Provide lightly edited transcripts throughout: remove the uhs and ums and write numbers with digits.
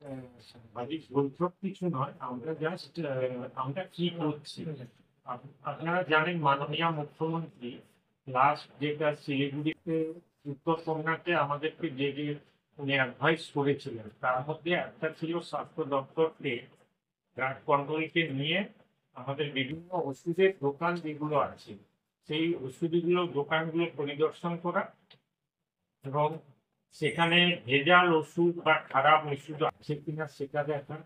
সাংবাদিক বৈঠক কিছু নয়, আমরা জাস্ট আমরা কি করছি। আপনারা জানেন মাননীয় মুখ্যমন্ত্রী লাস্ট যেটা শিলিগুড়িতে উত্তরকন্যাতে আমাদেরকে যে যে উনি অ্যাডভাইস করেছিলেন তার মধ্যে একটা ছিল স্বাস্থ্য দপ্তরকে ড্রাগ কন্ট্রোলকে নিয়ে আমাদের বিভিন্ন ওষুধের দোকান যেগুলো আছে সেই ওষুধগুলো দোকানগুলো পরিদর্শন করা এবং সেখানে ভেজাল ওষুধ বা খারাপ ওষুধ আছে কিনা সেটা দেখা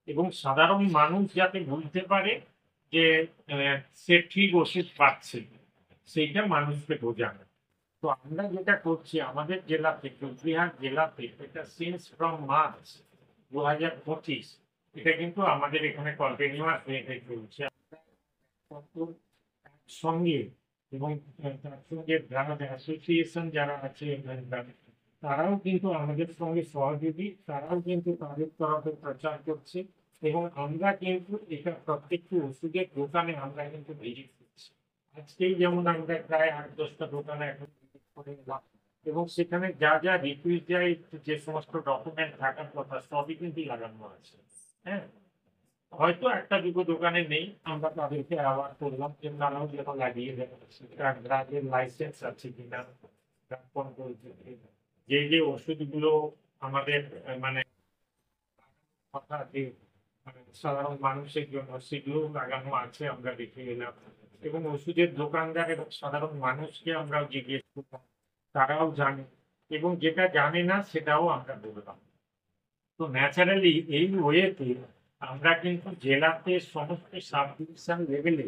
এবং সাধারণ মানুষ যাতে বুঝতে পারে যে সে ঠিক ওষুধ পাচ্ছে সেইটা মানুষকে বোঝানো। তো আমরা যেটা করছি আমাদের জেলাতে কোচবিহার জেলাতে এটা সিন্স ফ্রম মার্চ 2025 এটা কিন্তু আমাদের এখানে কন্টিনিউয়াস হয়ে চলছে সঙ্গে এবং তার সঙ্গে যারা অ্যাসোসিয়েশন যারা আছে এখানকার তারাও কিন্তু আমাদের সঙ্গে সহযোগী, তারাও কিন্তু তাদের তরফে প্রচার করছে এবং আমরা কিন্তু এটা প্রত্যেকটি ওষুধের দোকানে আমরা কিন্তু ভিজিট করছি। আজকেই যেমন আমরা প্রায় 8-10টা দোকানে এখন ভিজিট করে এলাম এবং সেখানে যা যা রিকুইজাইড যে সমস্ত ডকুমেন্ট থাকার কথা সবই কিন্তু লাগানো আছে। হ্যাঁ, হয়তো একটা দুটো দোকানে নেই, আমরা তাদেরকে অ্যাওয়ার্ড করলাম যে তারাও যেন লাগিয়ে দেয় ড্রাগের লাইসেন্স আছে কিনা, ড্রাগ কন্ট্রোল যে যে ওষুধগুলো আমাদের মানে কথা যে সাধারণ মানুষের জন্য সেগুলো লাগানো আছে আমরা দেখে এলাম এবং ওষুধের দোকানদার এবং সাধারণ মানুষকে আমরাও জিজ্ঞেস করলাম, তারাও জানে এবং যেটা জানে না সেটাও আমরা বললাম। তো ন্যাচারালি এই ওয়েতে আমরা কিন্তু জেলাতে সমস্ত সাব ডিভিশন লেভেলে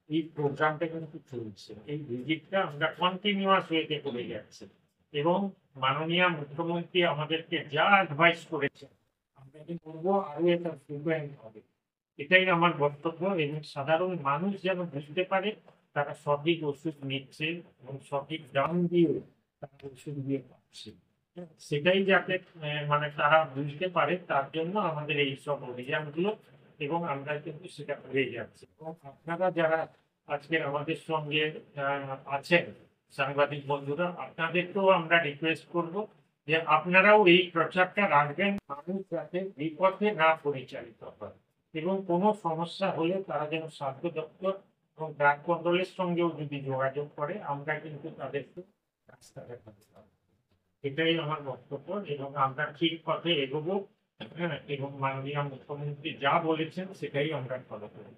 এই প্রোগ্রামটা কিন্তু চলছে, এই ভিজিটটা আমরা কন্টিনিউয়াস ওয়েতে করে যাচ্ছি এবং মাননীয় মুখ্যমন্ত্রী আমাদেরকে যা অ্যাডভাইস করেছে আমরা কিন্তু করবো আরো এটা ফ্রিকোয়েন্ট হবে, এটাই আমার বক্তব্য এবং সাধারণ মানুষ যেন বুঝতে পারে তারা সঠিক ওষুধ নিচ্ছে এবং সঠিক দাম দিয়ে তারা ওষুধ দিয়ে পাচ্ছে। সেটাই যাতে মানে তারা বুঝতে পারে তার জন্য আমাদের এই সব অভিযানগুলো এবং আমরা কিন্তু সেটা করে যাচ্ছি এবং আপনারা যারা আজকে আমাদের সঙ্গে আছেন সাংবাদিক বন্ধুরা আপনাদেরকেও আমরা রিকোয়েস্ট করব যে আপনারাও এই প্রচারটা রাখবেন, মানুষ যাতে বিপথে না পরিচালিত হয় এবং কোনো সমস্যা হলে তারা যেন স্বাস্থ্য দপ্তর এবং ড্রাগ কন্ট্রোলের সঙ্গেও যদি যোগাযোগ করে আমরা কিন্তু তাদেরকে রাস্তা দেখাতে পারবো। এটাই আমার বক্তব্য এবং আমরা ঠিক পথে এগোবো। হ্যাঁ, এবং মাননীয় মুখ্যমন্ত্রী যা বলেছেন সেটাই আমরা ফলো করব।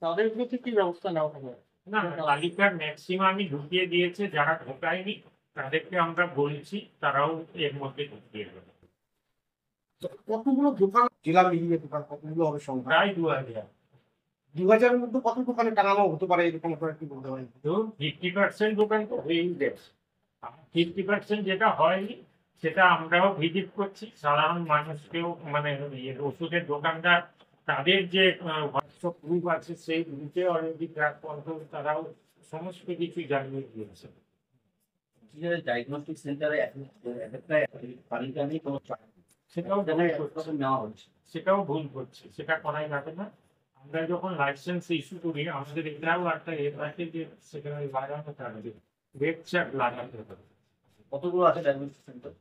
তাদের প্রতি কি ব্যবস্থা নেওয়া হবে? না, তালিকার ম্যাক্সিমামই ঢুকিয়ে দিয়েছে, যারা ঢোকায়নি তাদেরকে আমরা বলছি তারাও এর মধ্যে ঢুকিয়ে দেবে। কতগুলো দোকান জেলা মিলিয়ে দোকান কতগুলো হবে সংখ্যা? প্রায় 2000। 2000-এর মধ্যে কত দোকানে টাঙানো হতে পারে এরকম করে কি বলতে পারেন? ধরুন 50% দোকান তো হয়েই গেছে, 50% যেটা হয়নি সেটা আমরাও ভিজিট করছি, সাধারণ মানুষকেও মানে ওষুধের দোকানদার তাদের যে হোয়াটসঅ্যাপ গ্রুপ আছে সেই গ্রুপে অলরেডি ড্রাগ কন্ট্রোল তারাও সমস্ত কিছু জানিয়ে দিয়েছে। ডায়াগনস্টিক সেন্টারে তালিকা নেই কোনো সেটাও নেওয়া হচ্ছে। সেটাও ভুল করছে, সেটা করাই যাবে না। আমরা যখন লাইসেন্স ইস্যু করি আমাদের এটাও একটা এ থাকে যে সেখানে লাগানো থাকবে, রেড চার্ট লাগাতে হবে। কতগুলো আছে ডায়াগনস্টিক সেন্টার?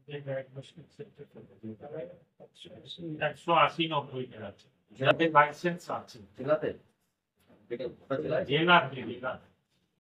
180-90 আছে, যাদের লাইসেন্স আছে জেলাতে? জেলাতে।